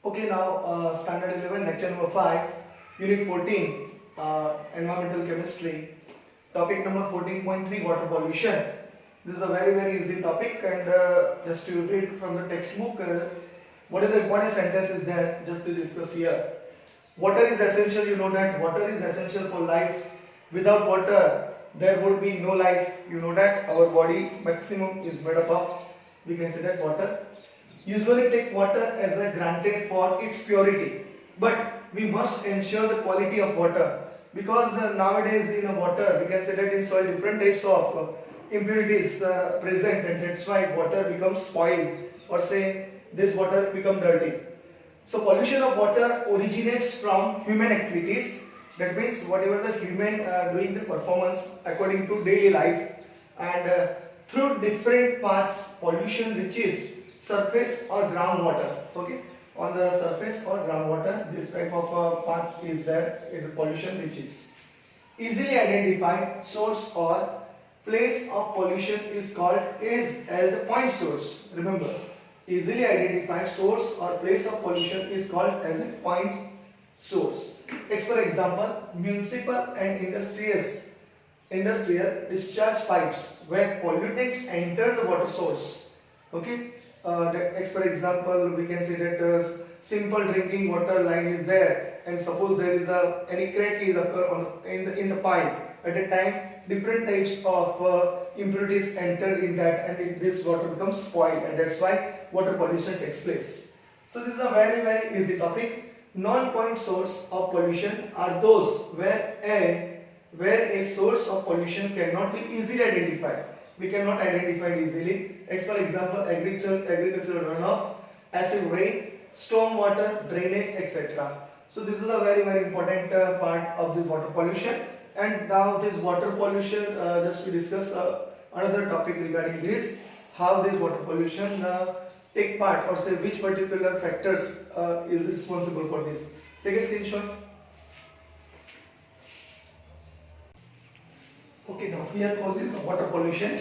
Okay, now standard 11, lecture number 5, unit 14, environmental chemistry, topic number 14.3, water pollution. This is a very easy topic, and just to read from the textbook, what is the important sentence is there, just to discuss here. Water is essential, you know that water is essential for life. Without water, there would be no life. You know that our body maximum is made up of, we can say that water. Usually take water as a granted for its purity, but we must ensure the quality of water, because nowadays in water we can say that in soil different types of impurities present, and that's why water becomes spoiled, or say this water become dirty. So pollution of water originates from human activities. That means whatever the human doing the performance according to daily life, and through different paths pollution reaches surface or groundwater. Okay, on the surface or groundwater, this type of paths is there. The pollution reaches. Easily identified source or place of pollution is called as a point source. Remember, easily identified source or place of pollution is called as a point source. Take for example, municipal and industrial discharge pipes where pollutants enter the water source. Okay, for example, we can say that simple drinking water line is there, and suppose there is any crack is occur in the pipe. At a time, different types of impurities enter in that, and this water becomes spoiled, and that's why water pollution takes place. So this is a very easy topic. Non-point source of pollution are those where a source of pollution cannot be easily identified. We cannot identify it easily. As for example, agricultural runoff, acid rain, storm water, drainage, etc. So this is a very important part of this water pollution. And now this water pollution, just to discuss another topic regarding this, how this water pollution take part, or say which particular factors is responsible for this. Take a screenshot. Okay, now here causes of water pollution.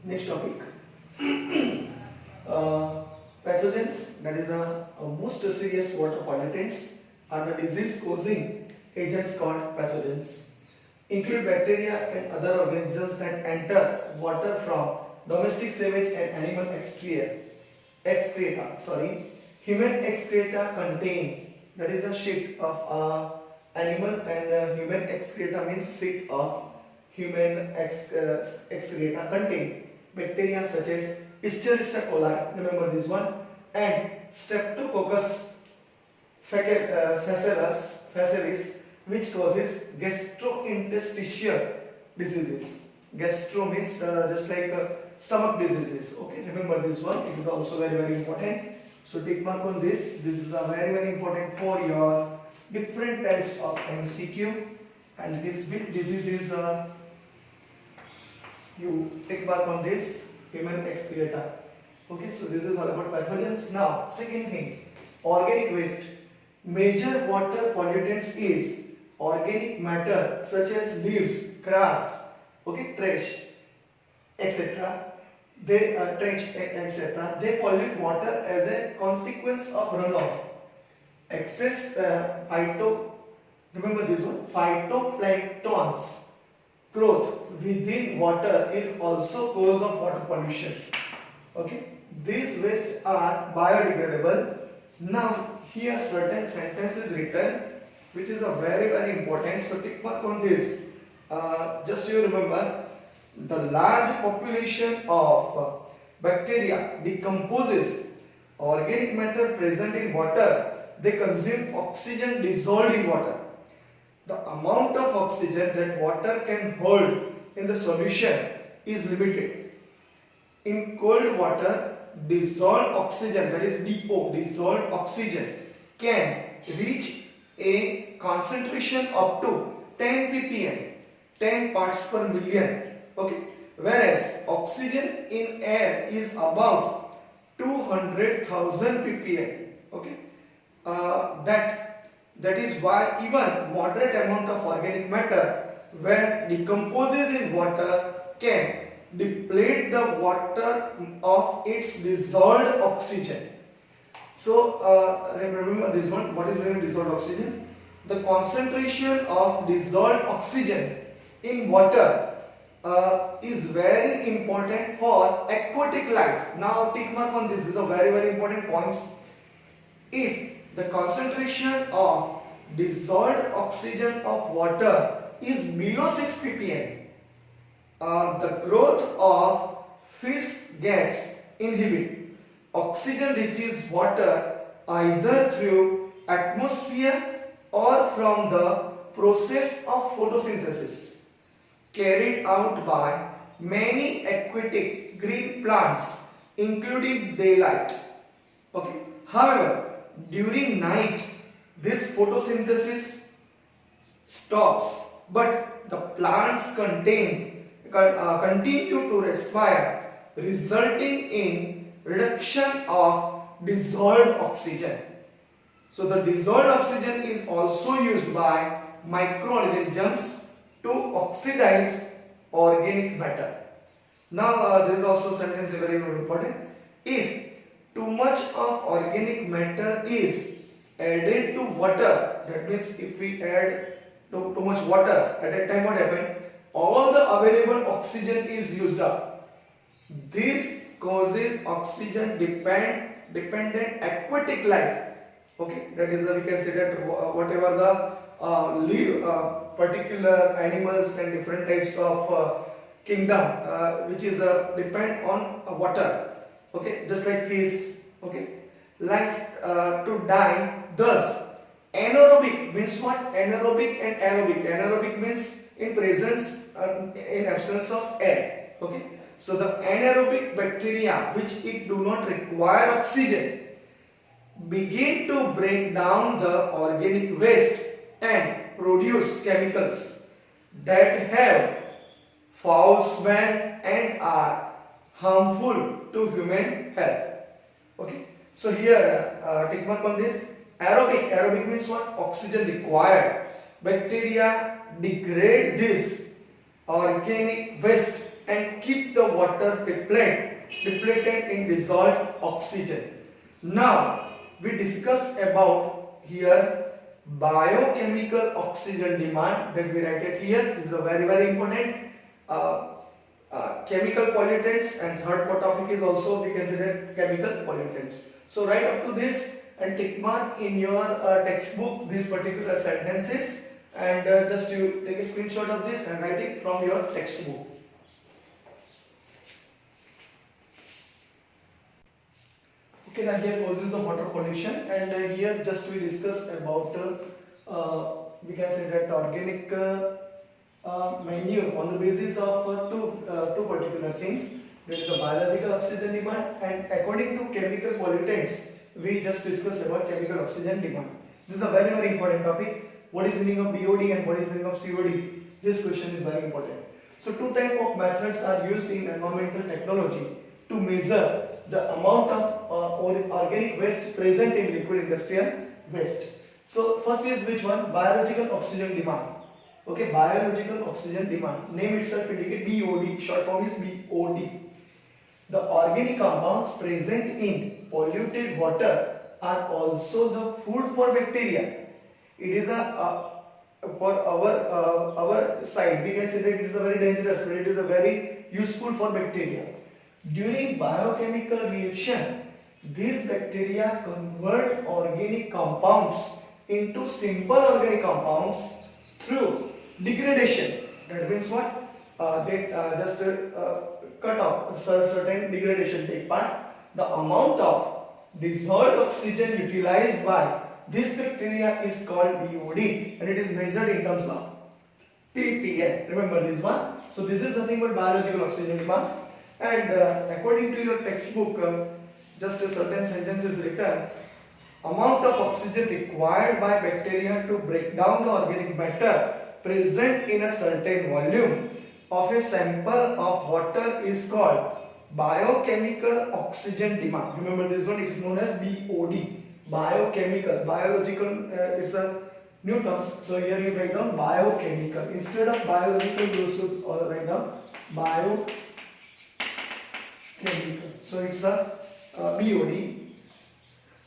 Next topic. Pathogens, that is the most serious water pollutants, are the disease causing agents called pathogens. Include bacteria and other organisms that enter water from domestic sewage and animal excreta. Human excreta contain, that is a shit of animal, and human excreta means shit of human excreta contain bacteria such as Escherichia coli, remember this one, and Streptococcus facilis, which causes gastrointestinal diseases. Gastro means just like stomach diseases. Okay, remember this one. It is also very important. So tick mark on this. This is a very important for your different types of MCQ, and this big disease is you tick mark on this, human excreta. Okay, so this is all about pathogens. Now, second thing, organic waste. Major water pollutants is organic matter such as leaves, grass, okay, trash, etc. They etc. They pollute water as a consequence of runoff. Excess remember this one, phytoplanktons growth within water is also cause of water pollution. Okay, these wastes are biodegradable. Now here certain sentence is written which is a very important, so tick mark on this. Just you remember, the large population of bacteria decomposes organic matter present in water. They consume oxygen dissolved in water. The amount of oxygen that water can hold in the solution is limited. In cold water, dissolved oxygen, that is DO, dissolved oxygen, can reach a concentration up to 10 ppm, 10 parts per million. Okay, whereas oxygen in air is about 200,000 ppm. Okay, that is why even moderate amount of organic matter when decomposes in water can deplete the water of its dissolved oxygen. So remember this one. What is meant by dissolved oxygen? The concentration of dissolved oxygen in water is very important for aquatic life. Now tick mark on this. These are very important points. If the concentration of dissolved oxygen of water is below 6 ppm, the growth of fish gets inhibited. Oxygen reaches water either through atmosphere or from the process of photosynthesis carried out by many aquatic green plants, including daylight. Okay. However, during night this photosynthesis stops, but the plants continue to respire, resulting in reduction of dissolved oxygen. So the dissolved oxygen is also used by microorganisms to oxidize organic matter. Now this is also sentence is very important. If too much of organic matter is added to water, that means if we add too much water, at that time what happened? All the available oxygen is used up. This causes oxygen dependent aquatic life. Okay, that is we can say that whatever the particular animals and different types of kingdom which is depend on water. Okay, just like fish. Okay, life to die. Thus, anaerobic means what? Anaerobic and aerobic. Anaerobic means in presence, in absence of air. Okay, so the anaerobic bacteria which it do not require oxygen begin to break down the organic waste and produce chemicals that have foul smell and are harmful to human health. Okay, so here tick mark on this. Aerobic means what? Oxygen required. Bacteria degrade this organic waste and keep the water depleted in dissolved oxygen. Now we discussed about here biochemical oxygen demand, that we write it here. This is a very important. Chemical pollutants, and third topic is also we consider chemical pollutants. So write up to this and tick mark in your textbook these particular sentences, and just you take a screenshot of this and write it from your textbook. Okay, now here causes of water pollution, and here just we discuss about we can say that organic manure on the basis of two particular things. There is a biological oxygen demand, and according to chemical pollutants, we just discussed about chemical oxygen demand. This is a very important topic. What is meaning of BOD and what is meaning of COD? This question is very important. So two type of methods are used in environmental technology to measure the amount of organic waste present in liquid industrial waste. So first is which one? Biological oxygen demand. Okay, biological oxygen demand. Name itself indicate BOD. Short form is BOD. The organic compounds present in polluted water are also the food for bacteria. It is for our side we can say that it is a very dangerous, but it is a very useful for bacteria. During biochemical reaction, these bacteria convert organic compounds into simple organic compounds through degradation. That means what? They just cut off certain degradation take part. The amount of dissolved oxygen utilized by this bacteria is called BOD, and it is measured in terms of ppm. Remember this one. So this is nothing but biological oxygen demand. And according to your textbook, just a certain sentence is written. Amount of oxygen required by bacteria to break down the organic matter present in a certain volume of a sample of water is called biochemical oxygen demand. Remember this one, it is known as BOD. Biochemical, biological, it's a new terms. So here you write down biochemical. Instead of biological, you should write down biochemical. So it's a BOD.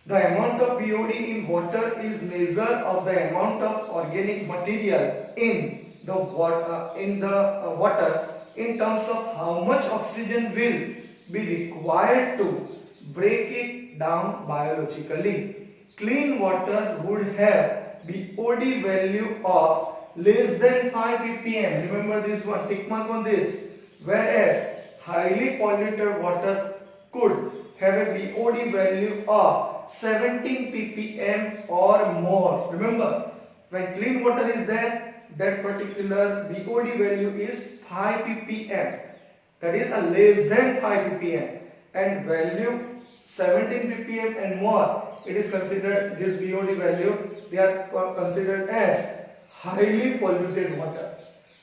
The amount of BOD in water is measure of the amount of organic material in the water in terms of how much oxygen will be required to break it down biologically. Clean water would have BOD value of less than 5 ppm. Remember this one, tick mark on this. Whereas highly polluted water could have a BOD value of 17 ppm or more. Remember, when clean water is there, that particular BOD value is 5 ppm. That is a less than 5 ppm, and value 17 ppm and more, it is considered, this BOD value, they are considered as highly polluted water.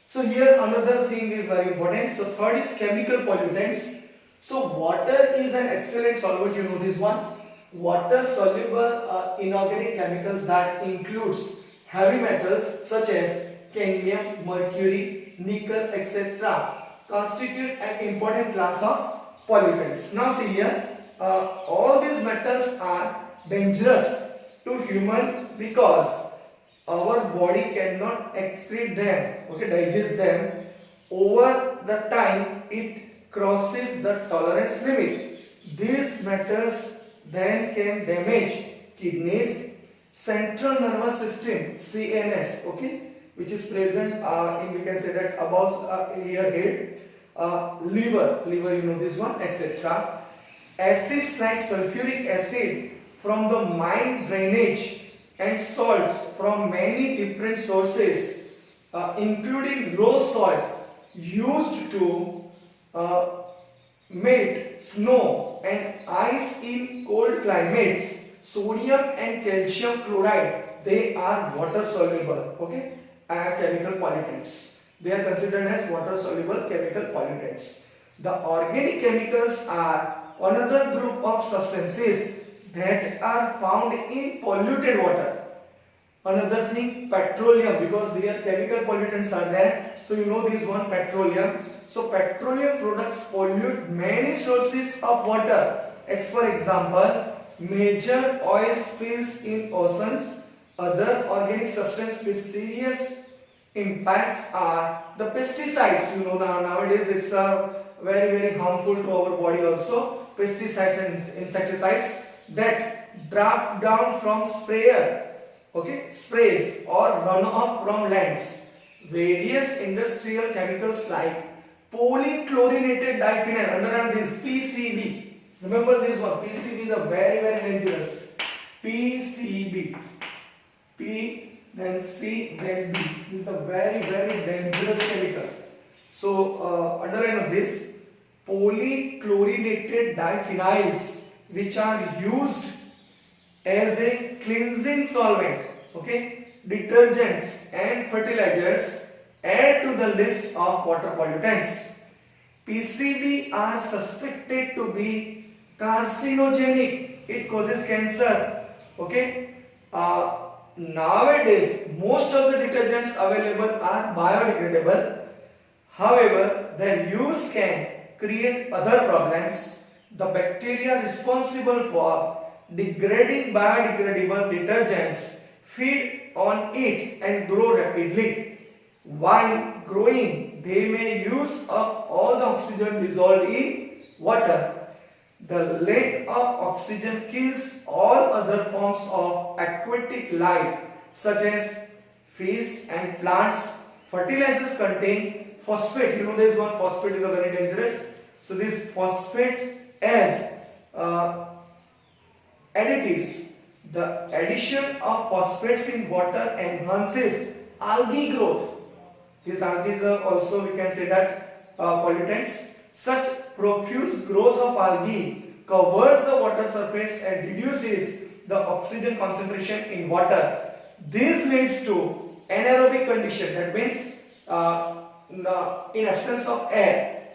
So here another thing is very important. So third is chemical pollutants. So water is an excellent solvent, you know this one. Water soluble inorganic chemicals that includes heavy metals such as cadmium, mercury, nickel, etc. constitute an important class of pollutants. Now see here, all these metals are dangerous to human because our body cannot excrete them, okay, digest them. Over the time it crosses the tolerance limit. These metals then can damage kidneys, central nervous system, CNS, okay, which is present in, we can say that above ear head, liver, you know this one, etc. Acids like sulfuric acid from the mine drainage and salts from many different sources, including raw salt used to melt snow and ice in cold climates. Sodium and calcium chloride, they are water soluble, okay, chemical pollutants. They are considered as water soluble chemical pollutants. The organic chemicals are another group of substances that are found in polluted water. Another thing, petroleum, because here chemical pollutants are there, so you know this one, petroleum. So petroleum products pollute many sources of water. For example, major oil spills in oceans. Other organic substances with serious impacts are the pesticides. You know, nowadays it's very harmful to our body also. Pesticides and insecticides that draft down from sprayer, okay, sprays or runoff from lands. Various industrial chemicals like polychlorinated diphenyl, underline this, PCB. Remember this one, PCB is a very dangerous. PCB, P then C then B. This is a very dangerous chemical. So underline this, polychlorinated diphenyls, which are used as a cleansing solvent, okay, detergents and fertilizers, add to the list of water pollutants. PCB are suspected to be carcinogenic. It causes cancer, okay. Nowadays most of the detergents available are biodegradable. However, their use can create other problems. The bacteria responsible for degrading biodegradable detergents feed on it and grow rapidly. While growing, they may use up all the oxygen dissolved in water. The lack of oxygen kills all other forms of aquatic life such as fish and plants. Fertilizers contain phosphate. You know this one, phosphate is a very dangerous. So this phosphate as additives. The addition of phosphates in water enhances algae growth. These algae are also, we can say that, pollutants. Such profuse growth of algae covers the water surface and reduces the oxygen concentration in water. This leads to anaerobic condition, that means in absence of air,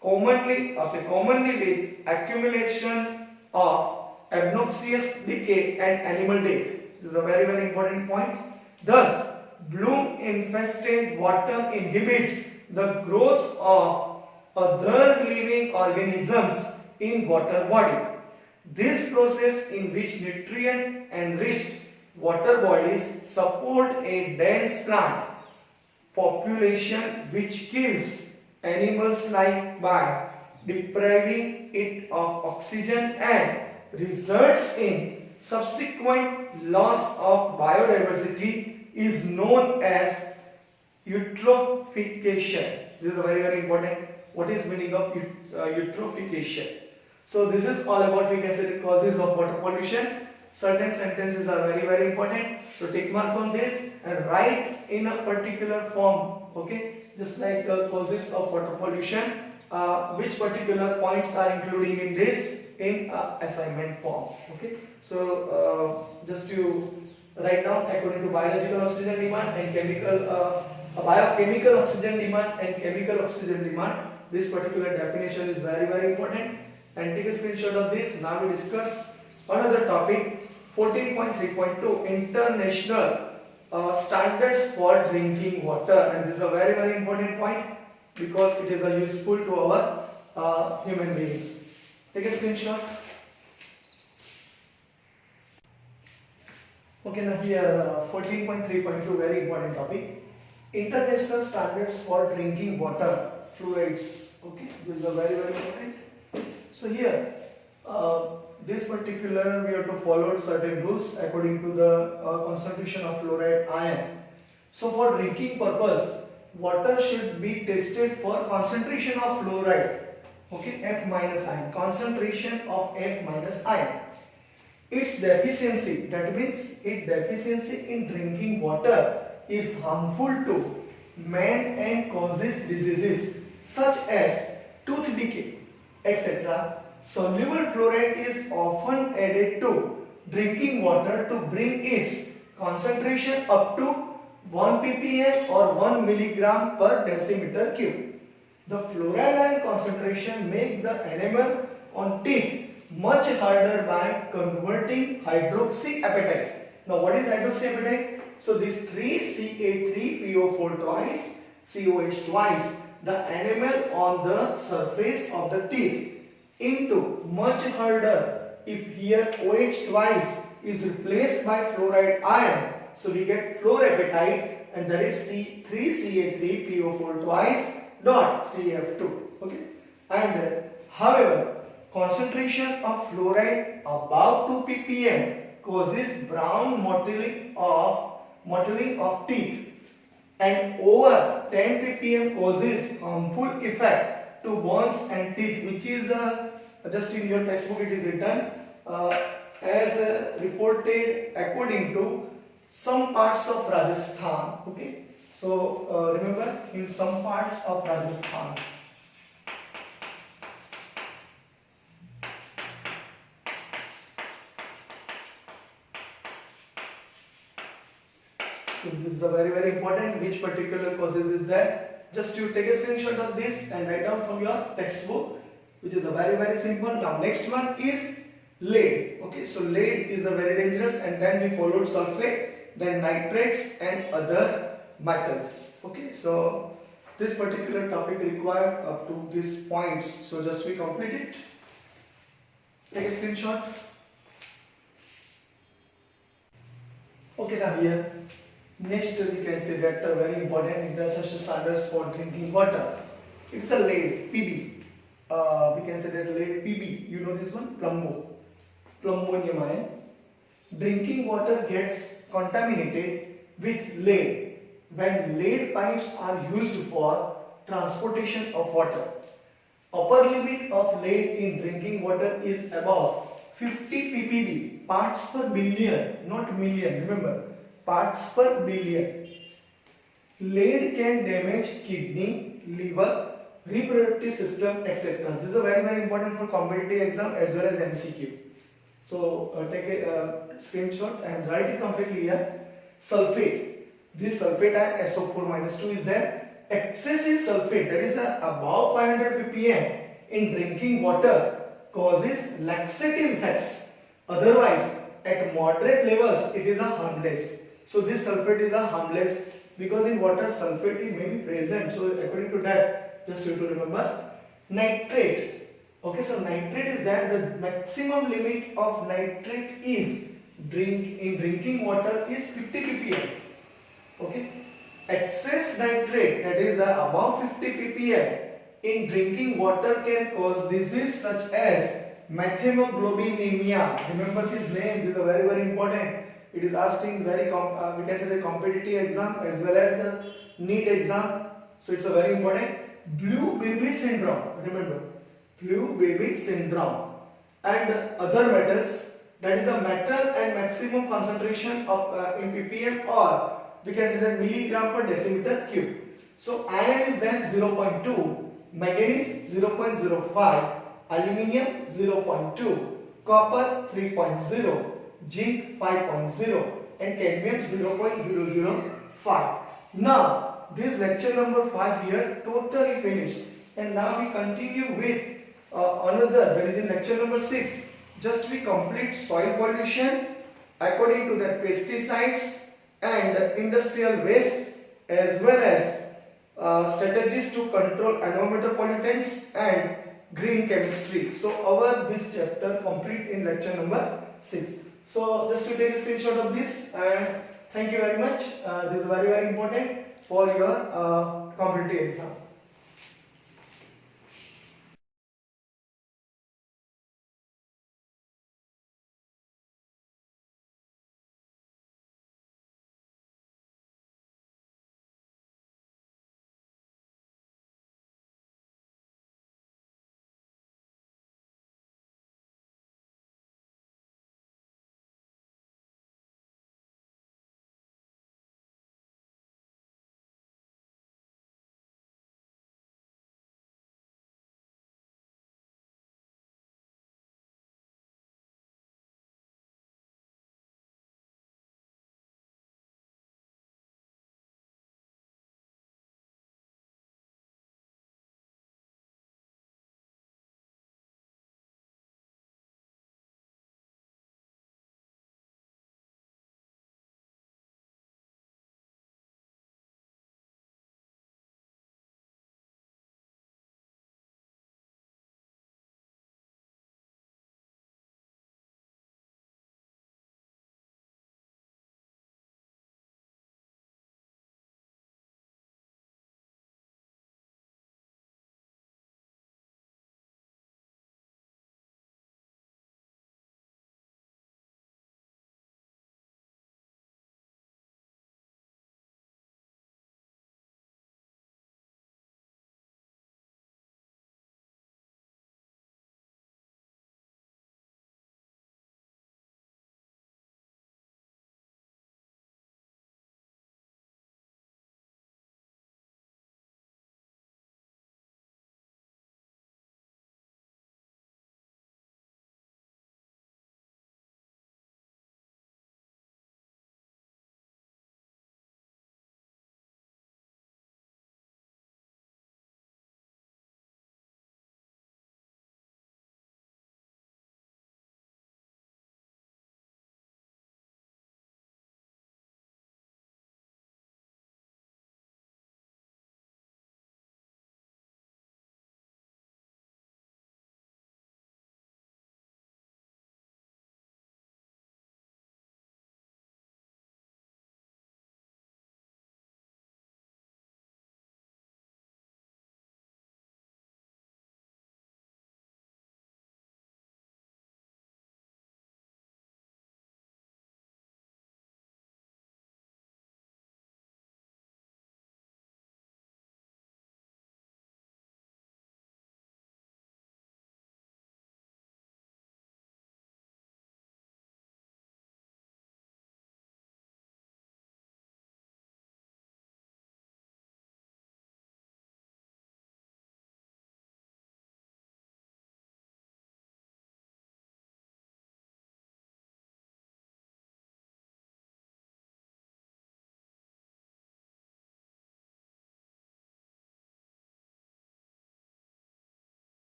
commonly with accumulation of obnoxious decay and animal death. This is a very important point. Thus, bloom infested water inhibits the growth of other living organisms in water body. This process in which nutrient enriched water bodies support a dense plant population which kills animals like by depriving it of oxygen and results in subsequent loss of biodiversity is known as eutrophication. This is a very important. What is meaning of eutrophication? So this is all about, we can say, the causes of water pollution. Certain sentences are very important. So take mark on this and write in a particular form. Okay, just like causes of water pollution. Which particular points are including in this in assignment form. Okay, so just to write down according to biological oxygen demand and biochemical oxygen demand and chemical oxygen demand. This particular definition is very important, and take a screenshot of this. Now we discuss another topic, 14.3.2 international standards for drinking water, and this is a very important point because it is useful to our human beings. Take a screenshot. Okay, now here 14.3.2 very important topic, international standards for drinking water, fluids. Okay, this is a very important. So here this particular we have to follow certain rules according to the concentration of fluoride ion. So for drinking purpose, water should be tested for concentration of fluoride. Okay, F minus ion, concentration of F minus ion. Its deficiency, that means its deficiency in drinking water is harmful to man and causes diseases such as tooth decay, etc. Soluble fluoride is often added to drinking water to bring its concentration up to 1 ppm or 1 milligram per decimeter cube. The fluoride ion concentration make the enamel on teeth much harder by converting hydroxyapatite. Now what is hydroxyapatite? So this 3Ca3PO4 twice, COH twice, the enamel on the surface of the teeth into much harder. If here OH twice is replaced by fluoride ion, so we get fluorapatite, and that is 3Ca3PO4 twice dot CF2. Okay, and however, concentration of fluoride above 2 ppm causes brown mottling of teeth, and over 10 ppm causes harmful effect to bones and teeth, which is just in your textbook it is written as reported according to some parts of Rajasthan. Okay, so remember, in some parts of Rajasthan. So this is a very important. Which particular causes is there? Just you take a screenshot of this and write down from your textbook, which is a very simple. Now next one is lead. Okay, so lead is a very dangerous, and then we followed sulfate, then nitrates and other metals. Okay, so this particular topic required up to these points. So just we complete it. Take a screenshot. Okay, now here next we can say that very important international standards for drinking water. It's a lead PB. We can say that lead PB. You know this one, plumbonium ion. Drinking water gets contaminated with lead when lead pipes are used for transportation of water. Upper limit of lead in drinking water is about 50 ppb, parts per billion, not million. Remember, parts per billion. Lead can damage kidney, liver, reproductive system, etc. This is a very important for competitive exam as well as MCQ. So take a screenshot and write it completely here. Sulfate. This sulfate ion SO4 - 2 is there. Excessive sulfate, that is above 500 ppm in drinking water, causes laxative effects. Otherwise, at moderate levels, it is a harmless. So this sulfate is a harmless because in water sulfate may be present. So according to that, just you have to remember. Nitrate. Okay, so nitrate is that the maximum limit of nitrate is drinking water is 50 ppm. Okay, excess nitrate, that is above 50 ppm in drinking water can cause disease such as methemoglobinemia. Remember this name, this is very important. It is asked in very we can say the competitive exam as well as the NEET exam. So it's a very important. Blue baby syndrome. Remember, blue baby syndrome. And other metals, that is a metal and maximum concentration of in ppm, or we can say that milligram per decimeter cube. So iron is then 0.2, manganese 0.05, aluminium 0.2, copper 3.0, zinc 5.0, and cadmium 0.005. Now this lecture number 5 here totally finished, and now we continue with another, that is in lecture number 6. Just we complete soil pollution according to that pesticides and industrial waste, as well as strategies to control environmental pollutants and green chemistry. So our this chapter complete in lecture number 6. So just to take a screenshot of this, and thank you very much. This is very important for your competitive exam.